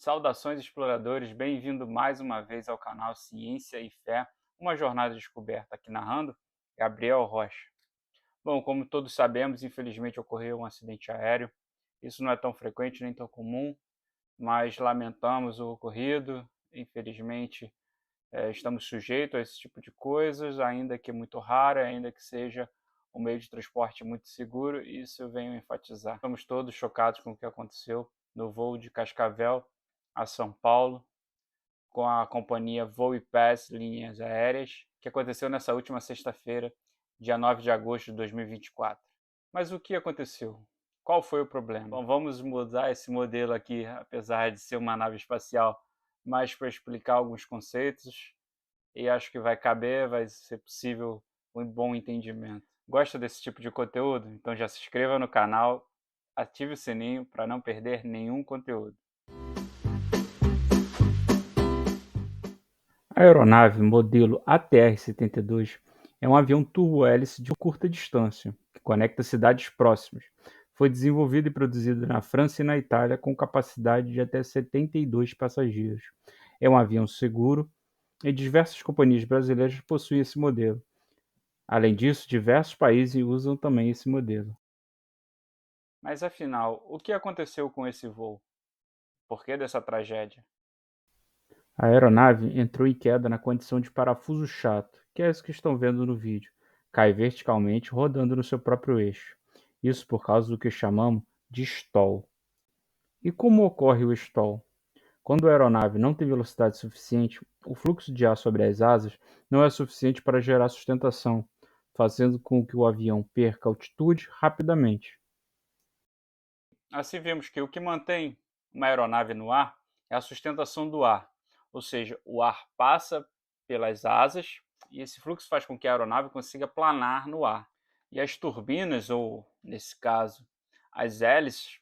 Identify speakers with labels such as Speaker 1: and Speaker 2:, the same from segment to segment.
Speaker 1: Saudações exploradores, bem-vindo mais uma vez ao canal Ciência e Fé, uma jornada de descoberta aqui narrando, Gabriel Rocha. Bom, como todos sabemos, infelizmente ocorreu um acidente aéreo. Isso não é tão frequente nem tão comum, mas lamentamos o ocorrido. Infelizmente, estamos sujeitos a esse tipo de coisas, ainda que muito raro, ainda que seja um meio de transporte muito seguro, e isso eu venho enfatizar. Estamos todos chocados com o que aconteceu no voo de Cascavel a São Paulo, com a companhia Voo e Pass Linhas Aéreas, que aconteceu nessa última sexta-feira, dia 9 de agosto de 2024. Mas o que aconteceu? Qual foi o problema? Bom, vamos mudar esse modelo aqui, apesar de ser uma nave espacial, mais para explicar alguns conceitos, e acho que vai caber, vai ser possível um bom entendimento. Gosta desse tipo de conteúdo? Então já se inscreva no canal, ative o sininho para não perder nenhum conteúdo. A aeronave modelo ATR-72 é um avião turbo-hélice de curta distância, que conecta cidades próximas. Foi desenvolvido e produzido na França e na Itália com capacidade de até 72 passageiros. É um avião seguro e diversas companhias brasileiras possuem esse modelo. Além disso, diversos países usam também esse modelo. Mas afinal, o que aconteceu com esse voo? Por que dessa tragédia? A aeronave entrou em queda na condição de parafuso chato, que é isso que estão vendo no vídeo. Cai verticalmente, rodando no seu próprio eixo. Isso por causa do que chamamos de stall. E como ocorre o stall? Quando a aeronave não tem velocidade suficiente, o fluxo de ar sobre as asas não é suficiente para gerar sustentação, fazendo com que o avião perca altitude rapidamente. Assim vemos que o que mantém uma aeronave no ar é a sustentação do ar, ou seja, o ar passa pelas asas e esse fluxo faz com que a aeronave consiga planar no ar. E as turbinas, ou nesse caso, as hélices,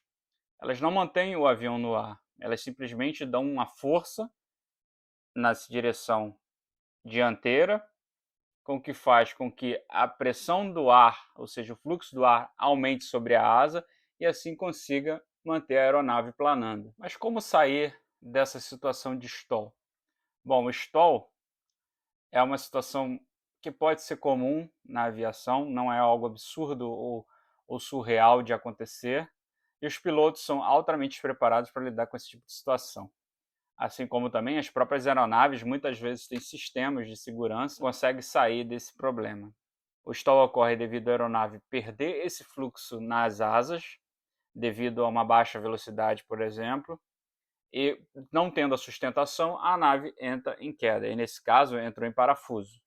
Speaker 1: elas não mantêm o avião no ar, elas simplesmente dão uma força na direção dianteira, com que faz com que a pressão do ar, ou seja, o fluxo do ar, aumente sobre a asa e assim consiga manter a aeronave planando. Mas como sair dessa situação de stall? Bom, o stall é uma situação que pode ser comum na aviação, não é algo absurdo ou surreal de acontecer, e os pilotos são altamente preparados para lidar com esse tipo de situação. Assim como também as próprias aeronaves muitas vezes têm sistemas de segurança que conseguem sair desse problema. O stall ocorre devido à aeronave perder esse fluxo nas asas, devido a uma baixa velocidade, por exemplo, e não tendo a sustentação, a nave entra em queda, e nesse caso entrou em parafuso.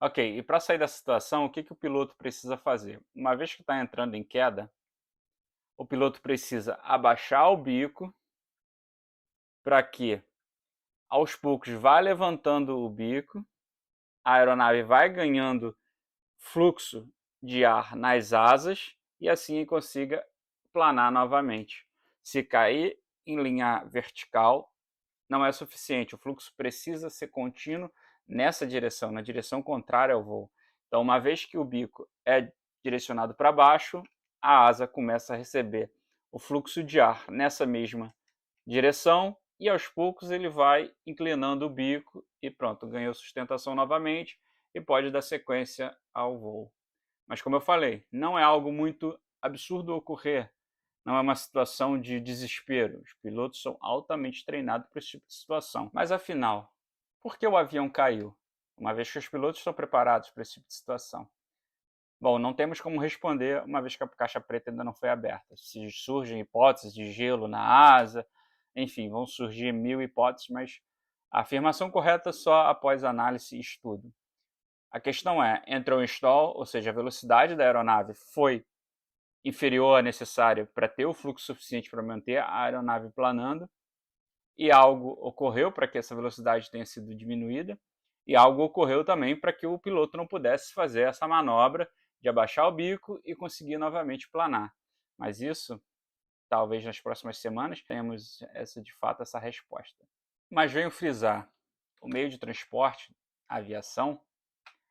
Speaker 1: Ok, e para sair dessa situação, o que o piloto precisa fazer? Uma vez que está entrando em queda, o piloto precisa abaixar o bico para que aos poucos vá levantando o bico, a aeronave vai ganhando fluxo de ar nas asas e assim consiga planar novamente. Se cair em linha vertical, não é suficiente, o fluxo precisa ser contínuo nessa direção, na direção contrária ao voo. Então, uma vez que o bico é direcionado para baixo, a asa começa a receber o fluxo de ar nessa mesma direção e aos poucos ele vai inclinando o bico e pronto, ganhou sustentação novamente e pode dar sequência ao voo. Mas como eu falei, não é algo muito absurdo ocorrer, não é uma situação de desespero. Os pilotos são altamente treinados para esse tipo de situação. Mas afinal, por que o avião caiu? Uma vez que os pilotos estão preparados para esse tipo de situação. Bom, não temos como responder uma vez que a caixa preta ainda não foi aberta. Se surgem hipóteses de gelo na asa, enfim, vão surgir mil hipóteses, mas a afirmação correta só após análise e estudo. A questão é, entrou em stall, ou seja, a velocidade da aeronave foi inferior à necessária para ter o fluxo suficiente para manter a aeronave planando, e algo ocorreu para que essa velocidade tenha sido diminuída, e algo ocorreu também para que o piloto não pudesse fazer essa manobra de abaixar o bico e conseguir novamente planar. Mas isso, talvez nas próximas semanas, tenhamos de fato essa resposta. Mas venho frisar, o meio de transporte, a aviação,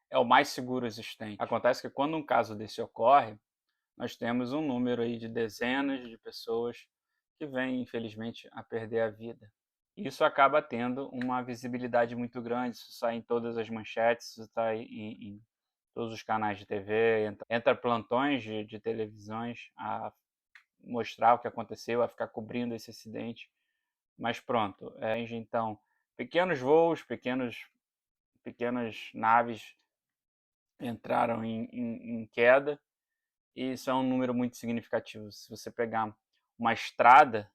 Speaker 1: é o mais seguro existente. Acontece que quando um caso desse ocorre, nós temos um número aí de dezenas de pessoas que vêm, infelizmente, a perder a vida. Isso acaba tendo uma visibilidade muito grande, isso sai em todas as manchetes, isso está em todos os canais de TV, entra plantões de televisões a mostrar o que aconteceu, a ficar cobrindo esse acidente. Mas pronto, então, pequenos voos, pequenas naves entraram em queda, e isso é um número muito significativo. Se você pegar uma estrada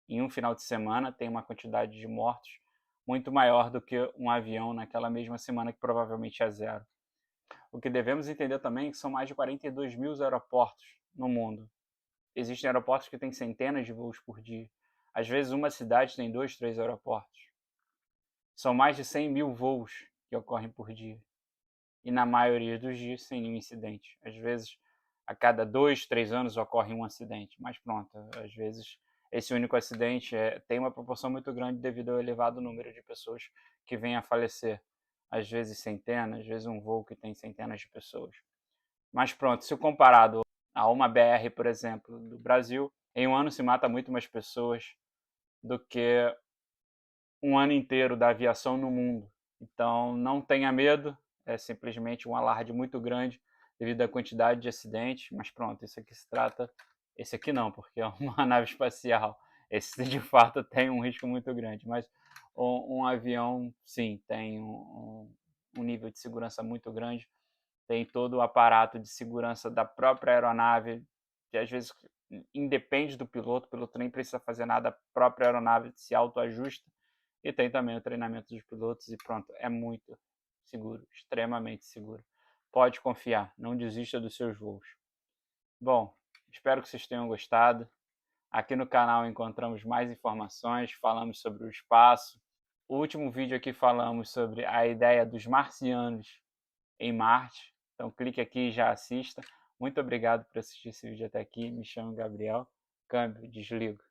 Speaker 1: em um final de semana, tem uma quantidade de mortos muito maior do que um avião naquela mesma semana, que provavelmente é zero. O que devemos entender também é que são mais de 42 mil aeroportos no mundo. Existem aeroportos que têm centenas de voos por dia. Às vezes uma cidade tem 2, 3 aeroportos. São mais de 100 mil voos que ocorrem por dia. E na maioria dos dias sem nenhum incidente. Às vezes, a cada 2, 3 anos ocorre um acidente. Mas pronto, às vezes esse único acidente tem uma proporção muito grande devido ao elevado número de pessoas que vêm a falecer. Às vezes centenas, às vezes um voo que tem centenas de pessoas. Mas pronto, se comparado a uma BR, por exemplo, do Brasil, em um ano se mata muito mais pessoas do que um ano inteiro da aviação no mundo. Então, não tenha medo, é simplesmente um alarde muito grande devido à quantidade de acidentes, mas pronto, isso aqui se trata, esse aqui não, porque é uma nave espacial, esse de fato tem um risco muito grande, mas um avião, sim, tem um nível de segurança muito grande, tem todo o aparato de segurança da própria aeronave, que às vezes independe do piloto, o piloto nem precisa fazer nada, a própria aeronave se autoajusta, e tem também o treinamento dos pilotos e pronto, é muito seguro, extremamente seguro. Pode confiar, não desista dos seus voos. Bom, espero que vocês tenham gostado. Aqui no canal encontramos mais informações, falamos sobre o espaço. O último vídeo aqui falamos sobre a ideia dos marcianos em Marte. Então clique aqui e já assista. Muito obrigado por assistir esse vídeo até aqui. Me chamo Gabriel. Câmbio, desligo.